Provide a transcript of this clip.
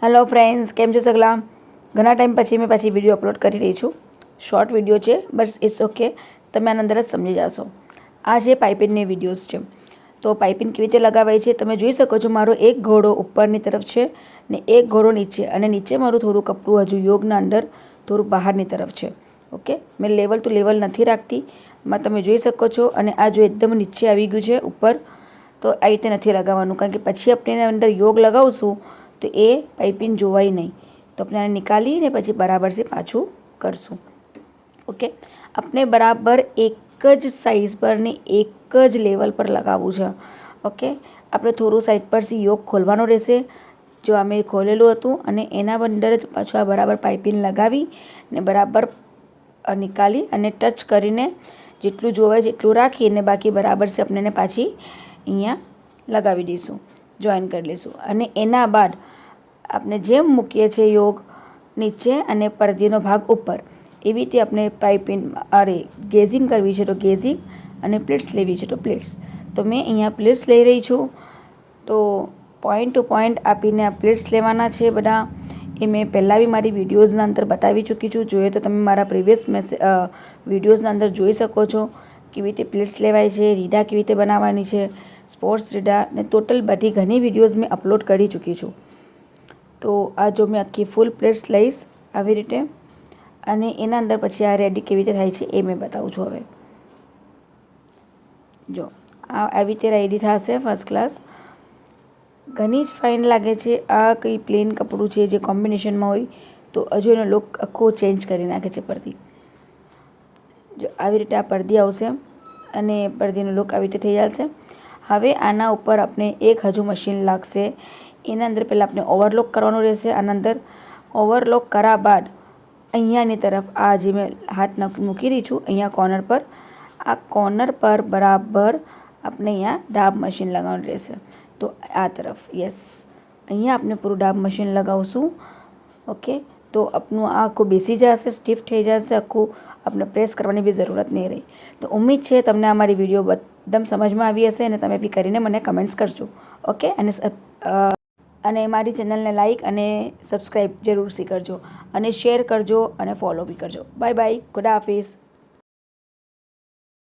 Hello friends, કેમ છો સગલા? ઘણા ટાઈમ પછી મેં પાછી વિડીયો અપલોડ કરી રહી છું. શોર્ટ વિડીયો છે, બસ ઇટ્સ ઓકે, તમે આના અંદર જ સમજી જશો. આ છે પાઇપિંગની વિડીયોઝ છે. તો પાઇપિંગ કેવી રીતે લગાવાય છે તમે જોઈ શકો છો. મારો એક ઘોડો ઉપરની તરફ છે ને એક ઘોડો નીચે, અને નીચે મારું થોડું કપડું હજુ યોગના અંદર થોડું બહારની તરફ છે. ઓકે, મેં લેવલ ટુ લેવલ નથી રાખતી, માં તમે જોઈ શકો છો. અને આ જો એકદમ નીચે આવી ગયું છે ઉપર, તો આ રીતે નથી લગાવવાનું, કારણ કે પછી આપણે એના અંદર યોગ લગાવશું તો એ પાઇપિંગ જોવાય નહીં. તો આપણે આને નીકાળીને પછી બરાબર से પાછું કરશું. ઓકે, આપણે બરાબર એક જ સાઈઝ પર ને એક જ લેવલ પર લગાવવું છે. ઓકે, આપણે થોડું સાઈડ પરથી યોગ ખોલવાનો રહેશે. જો અમે ખોલેલું હતું અને એના અંદર જ પાછું આ બરાબર પાઇપિંગ લગાવી ને બરાબર નીકાળી અને ટચ કરીને જેટલું જોવાય જેટલું રાખીને બાકી બરાબર છે આપણે પાછી અહીંયા લગાવી દઈશું, જોઈન કરી લઈશું. અને એના બાદ આપણે જેમ મૂકીએ છીએ યોગ નીચે અને પડદીનો ભાગ ઉપર, એવી રીતે આપણે પાઇપિંગ ગેઝિંગ કરવી છે તો ગેઝિંગ, અને પ્લેટ્સ લેવી છે તો પ્લેટ્સ. તો મેં અહીંયા પ્લેટ્સ લઈ રહી છું. તો પોઈન્ટ ટુ પોઈન્ટ આપીને આ પ્લેટ્સ લેવાના છે બધા. એ મેં પહેલાં બી મારી વિડીયોઝના અંદર બતાવી ચૂકી છું. જોઈએ તો તમે મારા પ્રીવિયસ વિડીયોઝના અંદર જોઈ શકો છો કેવી રીતે પ્લેટ્સ લેવાય છે, રીડા કેવી રીતે બનાવવાની છે, સ્પોર્ટ્સ રીડા ને ટોટલ બધી ઘણી વિડીયોઝ મેં અપલોડ કરી ચૂકી છું. તો આ જો મેં આખી ફૂલ પ્લેટ્સ લઈશ આવી રીતે, અને એના અંદર પછી આ રેડી કેવી રીતે થાય છે એ મેં બતાવું છું. હવે જો આ આવી રીતે રેડી થશે ફર્સ્ટ ક્લાસ. ઘણી જ ફાઇન લાગે છે. આ કંઈ પ્લેન કપડું છે જે કોમ્બિનેશનમાં હોય તો હજુ એનો લુક આખો ચેન્જ કરી નાખે છે પડદી. જો આવી રીતે આ પડદી આવશે અને પડદીનો લુક આવી રીતે થઈ જશે. હવે આના ઉપર આપણે એક હજુ મશીન લાગશે. એના અંદર પહેલાં આપણે ઓવરલોક કરવાનું રહેશે. આના અંદર ઓવરલોક કર્યા બાદ અહીંયાની તરફ આ જે મેં હાથ મૂકી રહી છું અહીંયા કોર્નર પર, આ કોર્નર પર બરાબર આપણે અહીંયા ડાબ મશીન લગાવવાનું રહેશે. તો આ તરફ યસ, અહીંયા આપણે પૂરું ડાબ મશીન લગાવશું. ઓકે, તો આપણું આ આખું બેસી જશે, સ્ટીફ થઈ જશે આખું, આપણે પ્રેસ કરવાની બી જરૂરત નહીં રહી. તો ઉમ્મીદ છે તમને અમારી વિડીયો એકદમ સમજમાં આવી હશે અને તમે બી કરીને મને કમેન્ટ્સ કરજો. ઓકે, અને મારી ચેનલને લાઇક અને સબસ્ક્રાઈબ જરૂરથી કરજો, અને શેર કરજો અને ફોલો બી કરજો. બાય બાય, ખુદા હાફિઝ.